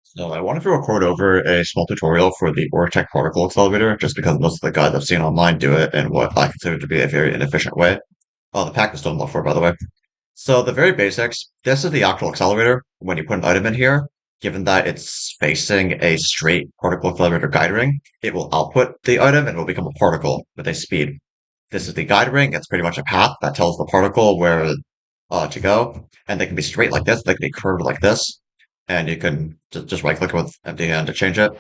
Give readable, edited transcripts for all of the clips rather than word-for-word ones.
So I wanted to record over a small tutorial for the oritech particle accelerator, just because most of the guides I've seen online do it in what I consider to be a very inefficient way. Oh, the pack is still in level 4, by the way. So the very basics, this is the actual accelerator. When you put an item in here, given that it's facing a straight particle accelerator guide ring, it will output the item and it will become a particle with a speed. This is the guide ring. It's pretty much a path that tells the particle where to go. And they can be straight like this, they can be curved like this. And you can just right click with empty hand to change it.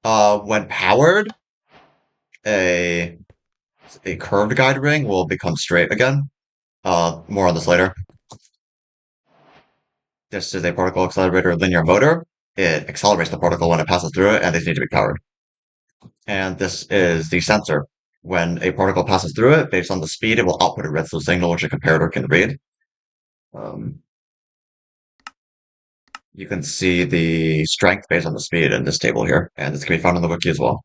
When powered, a a curved guide ring will become straight again. More on this later. This is a particle accelerator linear motor. It accelerates the particle when it passes through it, and these need to be powered. And this is the sensor. When a particle passes through it, based on the speed, it will output a redstone signal, which a comparator can read. Um, you can see the strength based on the speed in this table here, and this can be found in the wiki as well.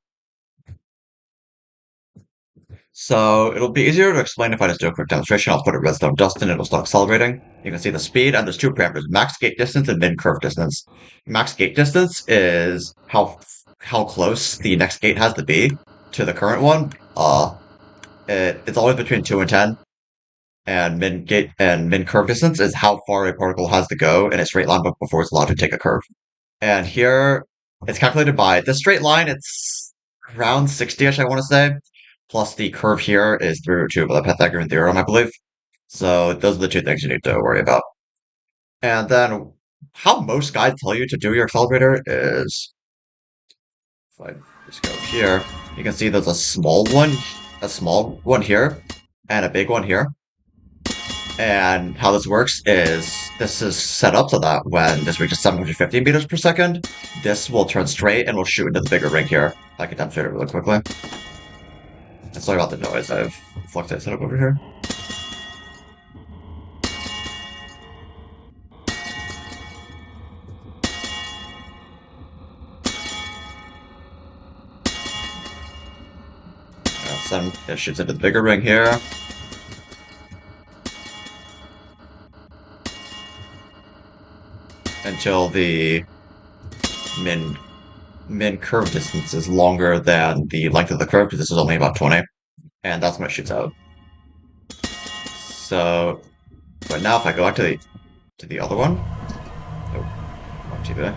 So it'll be easier to explain if I just do a quick demonstration. I'll put a redstone dust in, it'll start accelerating. You can see the speed, and there's two parameters, max gate distance and min curve distance. Max gate distance is how close the next gate has to be to the current one. It's always between 2 and 10, and min curve distance is how far a particle has to go in a straight line before it's allowed to take a curve. And here it's calculated by this straight line, it's around 60-ish, I want to say. Plus the curve here is 3 root 2 of the Pythagorean theorem, I believe. So those are the two things you need to worry about. And then how most guides tell you to do your accelerator is, if I just go here, you can see there's a small one here, and a big one here. And how this works is this is set up so that when this reaches 750 meters per second, this will turn straight and will shoot into the bigger ring here. I can demonstrate it really quickly. And sorry about the noise, I have Fluxite set up over here. It shoots into the bigger ring here. Until the min curve distance is longer than the length of the curve, because this is only about 20. And that's when it shoots out. So, but now if I go back to the other one, oh, wrong TV.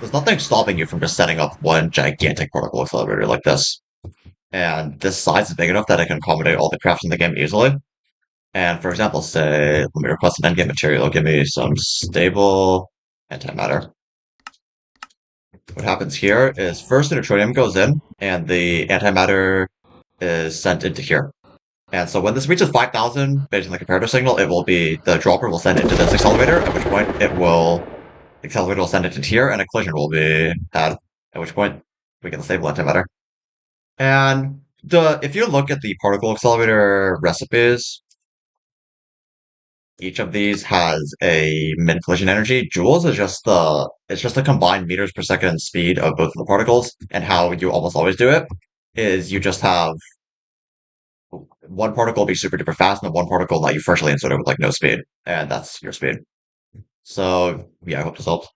There's nothing stopping you from just setting up one gigantic particle accelerator like this. And this size is big enough that it can accommodate all the crafts in the game easily. And for example, say, let me request an endgame material, give me some stable antimatter. What happens here is first the neutronium goes in, and the antimatter is sent into here. And so when this reaches 5,000, based on the comparator signal, the dropper will send it into this accelerator, at which point the accelerator will send it into here, and a collision will be had, at which point we get the stable antimatter. And if you look at the particle accelerator recipes, each of these has a min collision energy. Joules is it's just the combined meters per second speed of both of the particles, and how you almost always do it is you just have one particle be super duper fast and one particle let you freshly insert it with like no speed, and that's your speed. So yeah, I hope this helps.